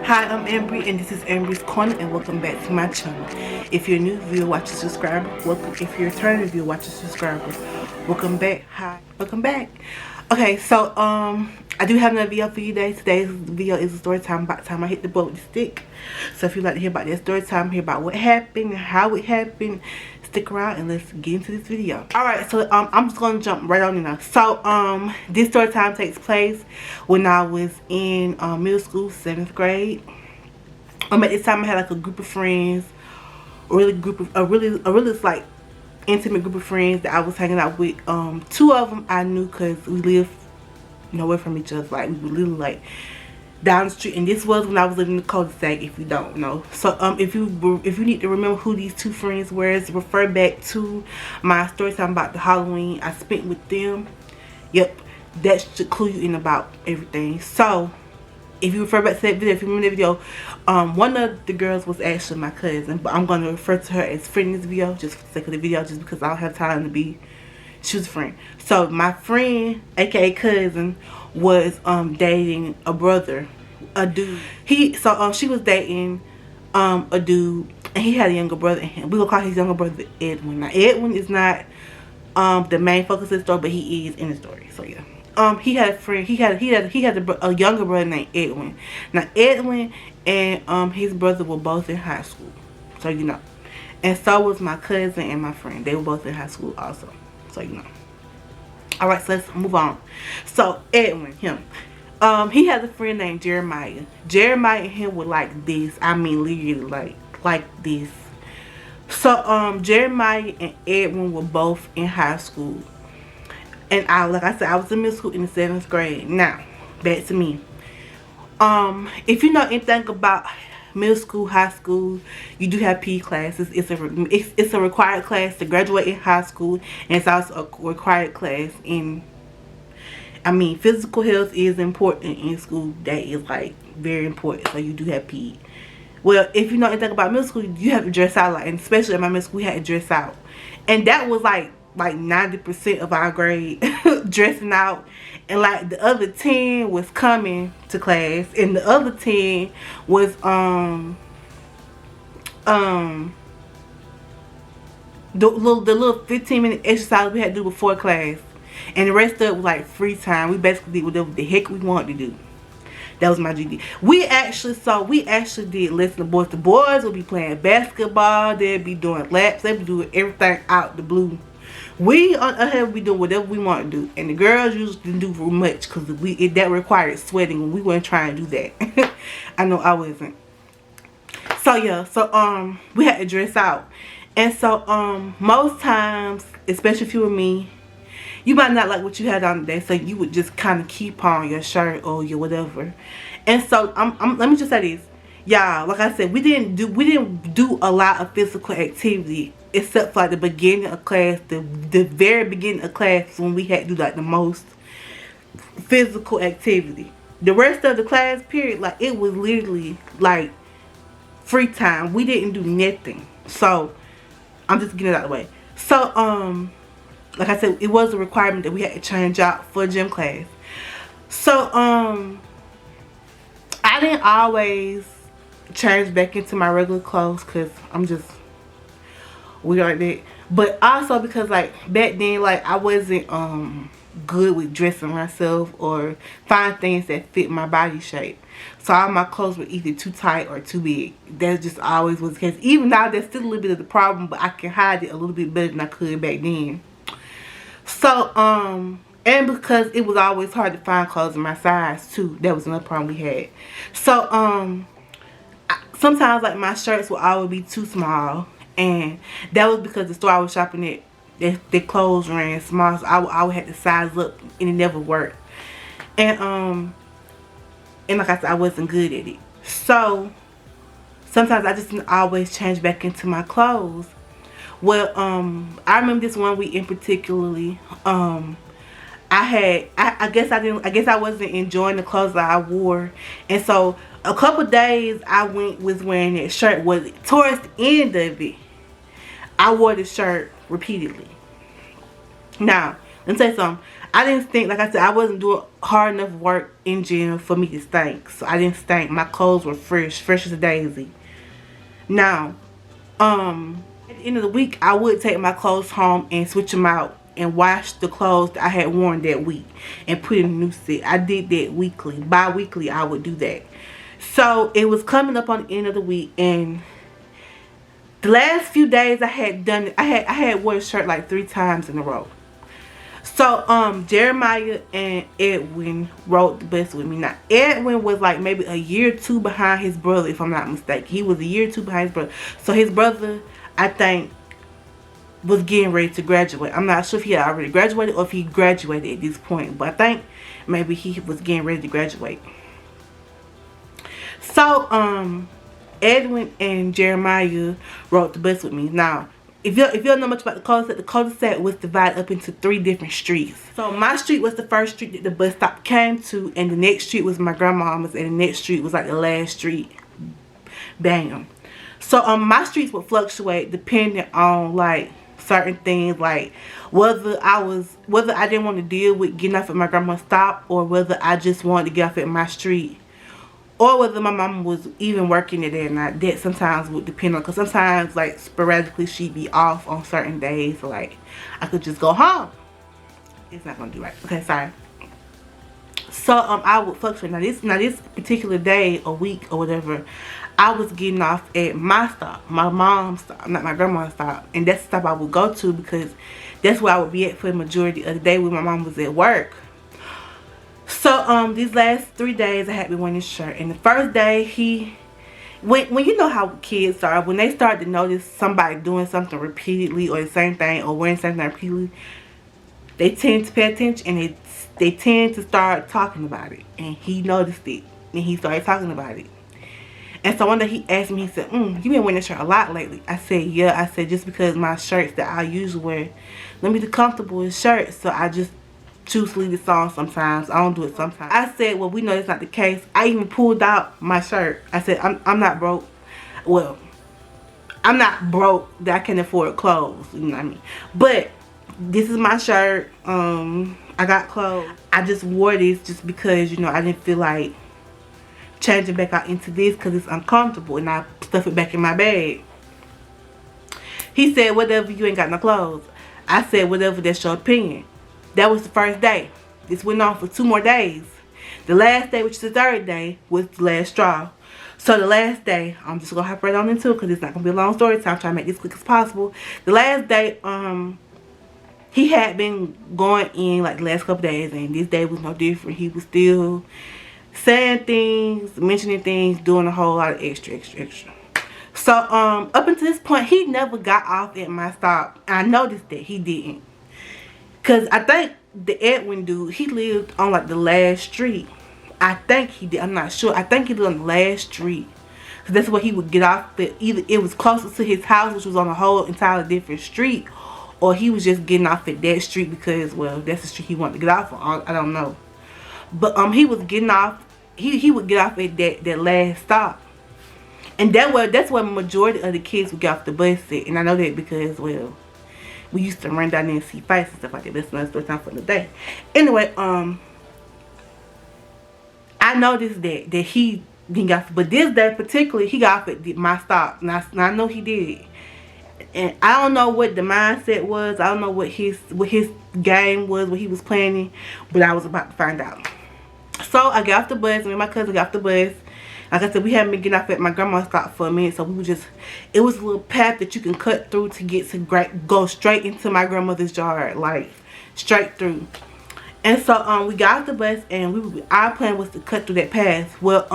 Hi, I'm Ambry and this is Ambry's Corner and welcome back to my channel. If you're new viewer, watcher, subscriber, welcome. If you're a returning viewer, watcher, subscriber, welcome back. Hi, welcome back. Okay, so I do have another video for you today. Today's video is a story time about the time I hit the boat with the stick. So if you'd like to hear about that story time, hear about what happened and how it happened, stick around and let's get into this video. Alright, so I'm just gonna jump right on in now. So this story time takes place when I was in middle school, 7th grade. At this time I had like a group of friends, a really like intimate group of friends that I was hanging out with. Two of them I knew because we lived away from each other. Like we were literally like down the street, and this was when I was living in the cul-de-sac, if you don't know. So if you need to remember who these two friends were, refer back to my story time about the Halloween I spent with them. Yep, that should clue you in about everything. So if you refer back to that video, if you remember that video, one of the girls was actually my cousin, but I'm going to refer to her as friend in this video just for the sake of the video, just because I don't have time to be. She was a friend. So my friend, aka cousin, was dating a brother, a dude. She was dating a dude, and he had a younger brother. And we will call his younger brother Edwin. Now Edwin is not the main focus of the story, but he is in the story. So yeah. He had a friend. He had a younger brother named Edwin. Now Edwin and his brother were both in high school, so you know. And so was my cousin and my friend. They were both in high school also, so you know. Alright, so let's move on. So Edwin, him, he had a friend named Jeremiah. Jeremiah and him were like this. I mean, literally like this. So Jeremiah and Edwin were both in high school. And like I said, I was in middle school in the 7th grade. Now, back to me. If you know anything about middle school, high school, you do have PE classes. It's a required class to graduate in high school, and it's also a required class in. I mean, physical health is important in school. That is like very important. So you do have PE. Well, if you know anything about middle school, you have to dress out, like, and especially at my middle school, we had to dress out, and that was like 90% of our grade dressing out, and like the other 10 was coming to class, and the other 10 was the little 15-minute exercise we had to do before class, and the rest of it was like free time. We basically did whatever the heck we wanted to do. That was my GD. We actually did listen to boys. The boys would be playing basketball, they'd be doing laps, they'd be doing everything out the blue. We on the other hand, we doing whatever we want to do, and the girls usually didn't do very much because that required sweating, and we weren't trying to do that. I know I wasn't. So yeah, so we had to dress out, and so most times, especially if you were me, you might not like what you had on today, so you would just kind of keep on your shirt or your whatever. And so let me just say this, y'all. Like I said, we didn't do a lot of physical activity, except for like the beginning of class, the very beginning of class, when we had to do like the most physical activity. The rest of the class period, like, it was literally like free time. We didn't do nothing. So I'm just getting it out of the way. So like I said, it was a requirement that we had to change out for gym class. So I didn't always change back into my regular clothes because I'm just weird like that. But also because like back then, like, I wasn't good with dressing myself or find things that fit my body shape. So all my clothes were either too tight or too big. That just always was the case. Even now, that's still a little bit of the problem, but I can hide it a little bit better than I could back then. So and because it was always hard to find clothes in my size too, that was another problem we had. So sometimes like my shirts would always be too small, and that was because the store I was shopping at, their clothes ran small, so I would have to size up, and it never worked. And like I said, I wasn't good at it. So sometimes I just didn't always change back into my clothes. Well, I remember this one week in particularly. I guess I wasn't enjoying the clothes that I wore, and so a couple days I was wearing that shirt. Was towards the end of it, I wore the shirt repeatedly. Now, let me tell you something. I didn't stink. Like I said, I wasn't doing hard enough work in gym for me to stink. So I didn't stink. My clothes were fresh as a daisy. Now, at the end of the week, I would take my clothes home and switch them out and wash the clothes that I had worn that week and put in a new set. I did that weekly. Bi-weekly, I would do that. So it was coming up on the end of the week, and the last few days I had done it. I had worn a shirt like 3 times in a row. So Jeremiah and Edwin rode the bus with me. Now Edwin was like maybe a year or 2 behind his brother, if I'm not mistaken. He was a year or 2 behind his brother. So his brother, I think, was getting ready to graduate. I'm not sure if he had already graduated or if he graduated at this point, but I think maybe he was getting ready to graduate. So Edwin and Jeremiah rode the bus with me. Now, if you don't know much about the cul-de-sac was divided up into 3 different streets. So my street was the first street that the bus stop came to, and the next street was my grandma's, and the next street was like the last street. Bam. So my streets would fluctuate depending on like certain things, like whether I didn't want to deal with getting off at my grandma's stop, or whether I just wanted to get off at my street, or whether my mom was even working it or not. That sometimes would depend on, because sometimes like sporadically she'd be off on certain days, so like I could just go home. It's not gonna do right. Okay, sorry. So I would fluctuate. Now this particular day or week or whatever, I was getting off at my stop, my mom's stop, not my grandma's stop, and that's the stop I would go to because that's where I would be at for the majority of the day when my mom was at work. So these last 3 days I had been wearing this shirt, and the first day when you know how kids are, when they start to notice somebody doing something repeatedly or the same thing or wearing something repeatedly, they tend to pay attention, and they tend to start talking about it. And he noticed it, and he started talking about it. And so one day he asked me, he said, you been wearing this shirt a lot lately. I said, yeah. I said, just because my shirts that I usually wear, let me be comfortable in shirts, so I just choose to leave this on sometimes. I don't do it sometimes. I said, well, we know that's not the case. I even pulled out my shirt. I said, I'm not broke. Well, I'm not broke that I can afford clothes, you know what I mean? But this is my shirt. I got clothes. I just wore this just because, you know, I didn't feel like changing back out into this because it's uncomfortable, and I stuff it back in my bag. He said, whatever, you ain't got no clothes. I said, whatever, that's your opinion. That was the first day. This went on for 2 more days. The last day, which is the 3rd day, was the last straw. So the last day, I'm just gonna hop right on into it because it's not gonna be a long story, so I'm trying to make this quick as possible. The last day, he had been going in like the last couple days, and this day was no different. He was still saying things, mentioning things, doing a whole lot of extra. So up until this point, he never got off at my stop. I noticed that he didn't, because I think the Edwin dude, he lived on like the last street. I think he did. I'm not sure. I think he lived on the last street, because that's where he would get off. But either it was closer to his house, which was on a whole entirely different street, or he was just getting off at that street because, well, that's the street he wanted to get off on. I don't know. But he was getting off. He would get off at that last stop, and that's where the majority of the kids would get off the bus at. And I know that because, well, we used to run down there and see fights and stuff like that. That's another story time for the day. Anyway, I noticed that he didn't get off, but this day particularly, he got off at my stop, and I know he did. And I don't know what the mindset was. I don't know what his game was, what he was planning, but I was about to find out. So I got off the bus, me and my cousin got off the bus. Like I said, we hadn't been getting off at my grandma's stop for a minute, so we were just, it was a little path that you can cut through to get to go straight into my grandmother's yard, like straight through. And so we got off the bus, and our plan was to cut through that path. Well,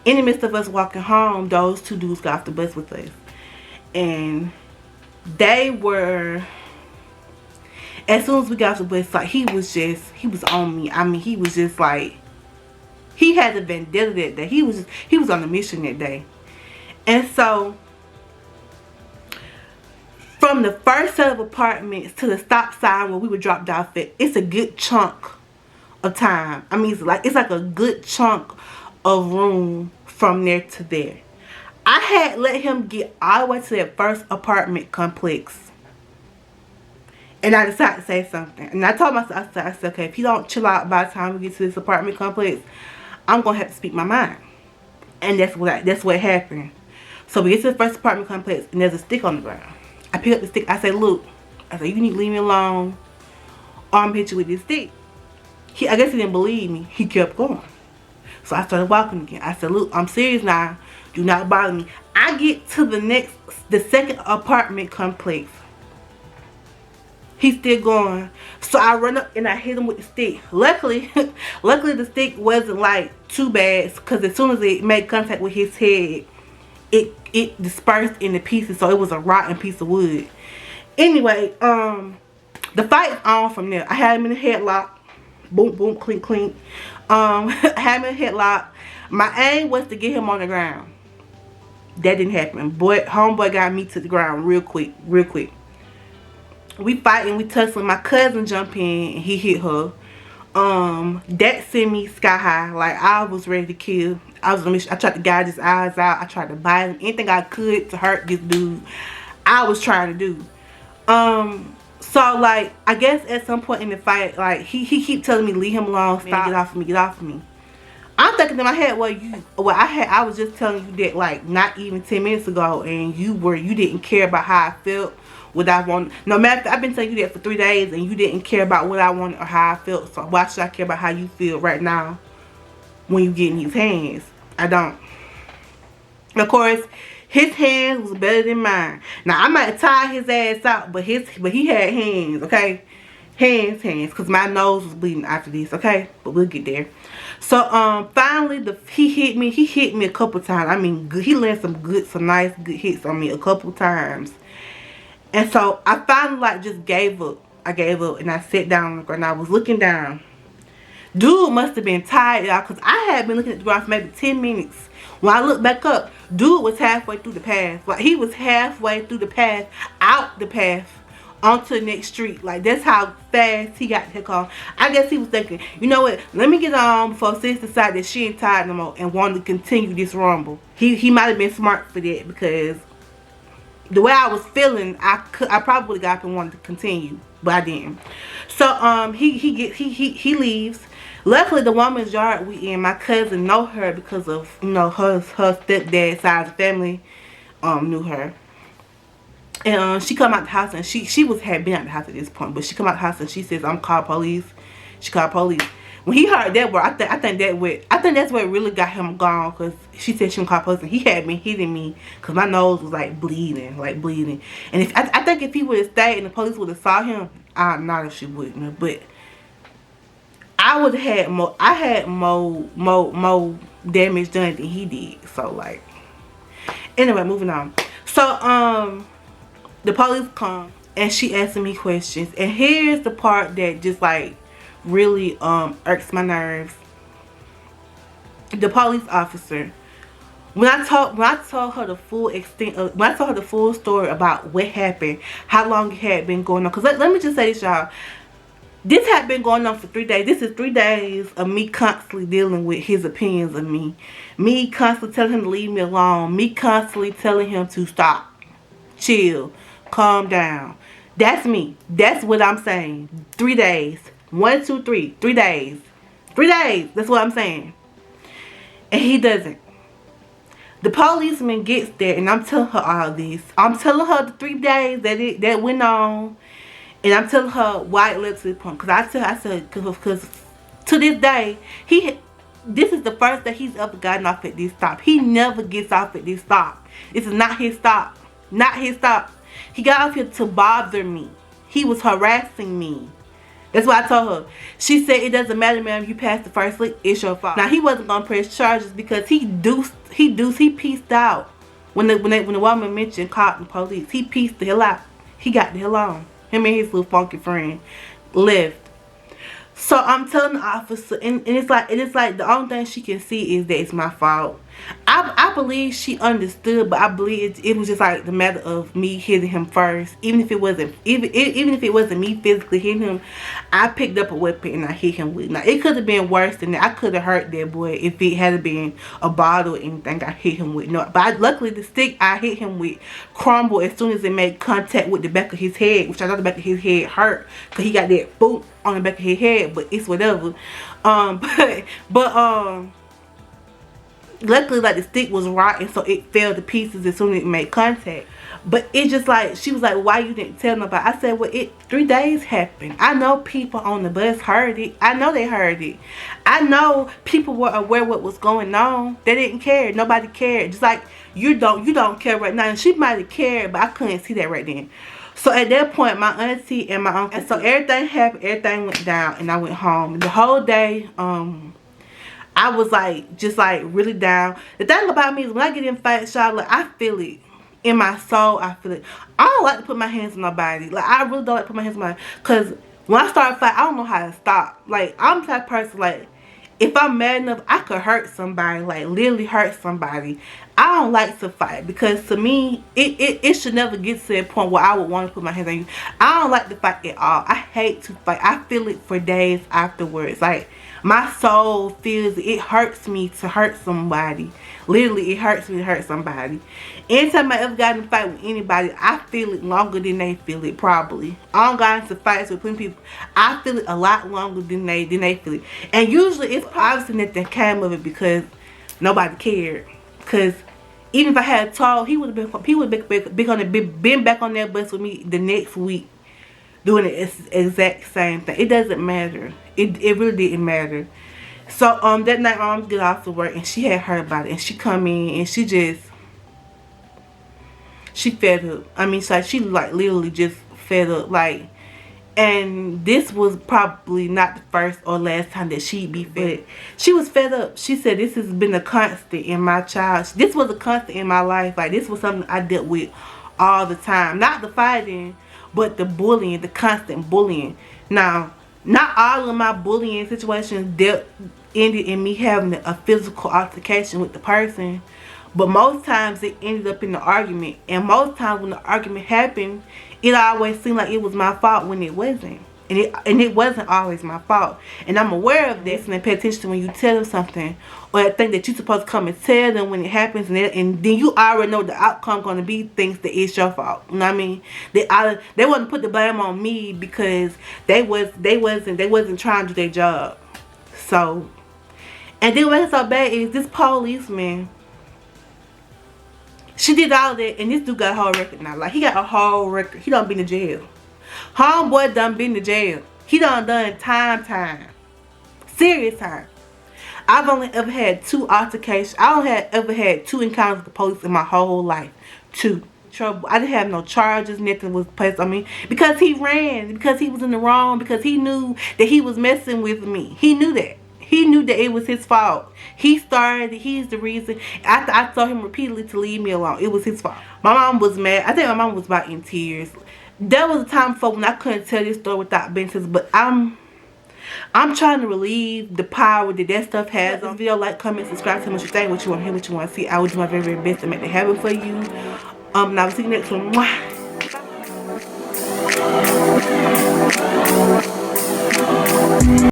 in the midst of us walking home, those 2 dudes got off the bus with us, and they were, as soon as we got off the bus, like he was on me. I mean, he was just like, he had a vendetta that day. He was on a mission that day. And so from the first set of apartments to the stop sign where we were dropped off at, it's a good chunk of time. I mean, it's like a good chunk of room from there to there. I had let him get all the way to that first apartment complex, And I decided to say something. And I told myself, I said, okay, if you don't chill out by the time we get to this apartment complex, I'm going to have to speak my mind. And that's what happened. So we get to the first apartment complex, and there's a stick on the ground. I pick up the stick. I say, look. I said, you need to leave me alone, or I'm hit you with this stick. I guess he didn't believe me. He kept going. So I started walking again. I said, look, I'm serious now. Do not bother me. I get to the second apartment complex. He's still going. So I run up and I hit him with the stick. Luckily the stick wasn't like too bad, because as soon as it made contact with his head, it dispersed into pieces. So it was a rotten piece of wood. Anyway, the fight's on from there. I had him in a headlock. Boom, boom, clink, clink. I had him in a headlock. My aim was to get him on the ground. That didn't happen. Homeboy got me to the ground real quick. We fighting, we tussling. My cousin jumped in and he hit her. That sent me sky high. Like, I was ready to kill. I tried to gouge his eyes out. I tried to bite him. Anything I could to hurt this dude, I was trying to do. So like, I guess at some point in the fight, like, he keep telling me, leave him alone, stop, get off of me. I'm thinking in my head, I was just telling you that like not even 10 minutes ago, and you didn't care about how I felt, what I wanted. No matter, I've been telling you that for 3 days, and you didn't care about what I wanted or how I felt. So why should I care about how you feel right now when you get in his hands? I don't. Of course, his hands was better than mine. Now I might tie his ass out, but he had hands, okay? Hands, because my nose was bleeding after this, okay? But we'll get there. So finally he hit me a couple times. I mean, he landed some nice good hits on me a couple times. And so I finally like just gave up. I gave up and I sat down on the ground. I was looking down. Dude must have been tired, y'all, because I had been looking at the ground for maybe 10 minutes. When I looked back up, dude was halfway through the path. Like, he was halfway through the path, out the path, onto the next street. Like, that's how fast he got the heck on. I guess he was thinking, you know what, let me get on before sis decided that she ain't tired no more and wanted to continue this rumble. He might have been smart for that, because the way I was feeling, I probably got up and wanted to continue, but I didn't. So he leaves. Luckily, the woman's yard we in, my cousin know her because of, you know, her stepdad's side of the family knew her. And she come out the house, and she had been out the house at this point, but she come out the house and she says, I'm called police. She called police. When he heard that word, I think that's what really got him gone, because she said she called police, and he had been hitting me because my nose was like bleeding. And I think if he would have stayed and the police would have saw him, I'm not if she wouldn't have, but I would have had more. I had more damage done than he did. So like, anyway, moving on. So the police come and she asking me questions, and here's the part that just like really irks my nerves. The police officer, when I told her the full extent of, when I told her the full story about what happened, how long it had been going on, because let me just say this, y'all. This had been going on for 3 days. This is 3 days of me constantly dealing with his opinions of me. Me constantly telling him to leave me alone. Me constantly telling him to stop. Chill. Calm down. That's me. That's what I'm saying. 3 days. 1, 2, 3. 3 days. 3 days. That's what I'm saying. And he doesn't. The policeman gets there, and I'm telling her all this. I'm telling her the 3 days that went on. And I'm telling her why it led to this point. Because I said, because to this day, this is the first that he's ever gotten off at this stop. He never gets off at this stop. This is not his stop. Not his stop. He got off here to bother me. He was harassing me. That's what I told her. She said, it doesn't matter, ma'am. You passed the first lick. It's your fault. Now, he wasn't going to press charges because he pieced out. When the woman mentioned calling the police, he pieced the hell out. He got the hell on. Him and his little funky friend left. So I'm telling the officer, and it's like the only thing she can see is that it's my fault. I believe she understood, but I believe it was just like the matter of me hitting him first. Even if it wasn't, even if it wasn't me physically hitting him, I picked up a weapon and I hit him with. Now it could have been worse than that. I could have hurt that boy if it had been a bottle or anything I hit him with. No, but luckily the stick I hit him with crumbled as soon as it made contact with the back of his head, which I know the back of his head hurt because he got that boot on the back of his head. But it's whatever. But luckily, like, the stick was rotten, so it fell to pieces as soon as it made contact. But it just like, she was like, why you didn't tell nobody? I said, well, 3 days happened. I know people on the bus heard it. I know they heard it. I know people were aware what was going on. They didn't care. Nobody cared. Just like you don't care right now. And she might have cared, but I couldn't see that right then. So at that point, my auntie and my uncle, so everything happened, everything went down, and I went home. The whole day, I was like, just like really down. The thing about me is when I get in fights, y'all, like, I feel it in my soul. I feel it. I don't like to put my hands on nobody. Like, I really don't like to put my hands on nobody. Because when I start a fight, I don't know how to stop. Like, I'm the type of person, like, if I'm mad enough, I could hurt somebody. Like, literally hurt somebody. I don't like to fight. Because to me, it should never get to a point where I would want to put my hands on you. I don't like to fight at all. I hate to fight. I feel it for days afterwards. Like, my soul feels it hurts me to hurt somebody. Literally, it hurts me to hurt somebody. Anytime I ever got in a fight with anybody, I feel it longer than they feel it, probably. I don't got into fights with people. I feel it a lot longer than they feel it. And usually, it's obviously nothing came of it because nobody cared. Because even if I had told, he would have been back on that bus with me the next week, doing the exact same thing. It doesn't matter. It really didn't matter. So that night my mom get off to work and she had heard about it, and she come in and she fed up. I mean, so she like literally just fed up, like. And this was probably not the first or last time that she'd be fed. She was fed up. She said this has been a constant in my child. This was a constant in my life. Like, this was something I dealt with all the time. Not the fighting, but the bullying, the constant bullying. Now, not all of my bullying situations ended in me having a physical altercation with the person. But most times it ended up in an argument. And most times when the argument happened, it always seemed like it was my fault when it wasn't. And it wasn't always my fault. And I'm aware of this, and I pay attention to when you tell them something, or I think that you're supposed to come and tell them when it happens, and then you already know the outcome going to be things that it's your fault. You know what I mean? They want to put the blame on me because they wasn't trying to do their job. So, and then what's so bad is this policeman. She did all that, and this dude got a whole record now. Like, he got a whole record. He done been to jail. Homeboy done been to jail. He done time. Serious time. I've only ever had 2 altercations. I don't have ever had 2 encounters with the police in my whole life. 2. Trouble. I didn't have no charges. Nothing was placed on me. Because he ran. Because he was in the wrong. Because he knew that he was messing with me. He knew that. He knew that it was his fault. He started it. He's the reason. After I told him repeatedly to leave me alone, it was his fault. My mom was mad. I think my mom was about in tears. There was a time before when I couldn't tell this story without being tears, but I'm trying to relieve the power that stuff has on video. Like, comment, subscribe, tell me what you think, what you want to hear, what you want to see. I will do my very, very best to make it happen for you. And I will see you next one. Mwah.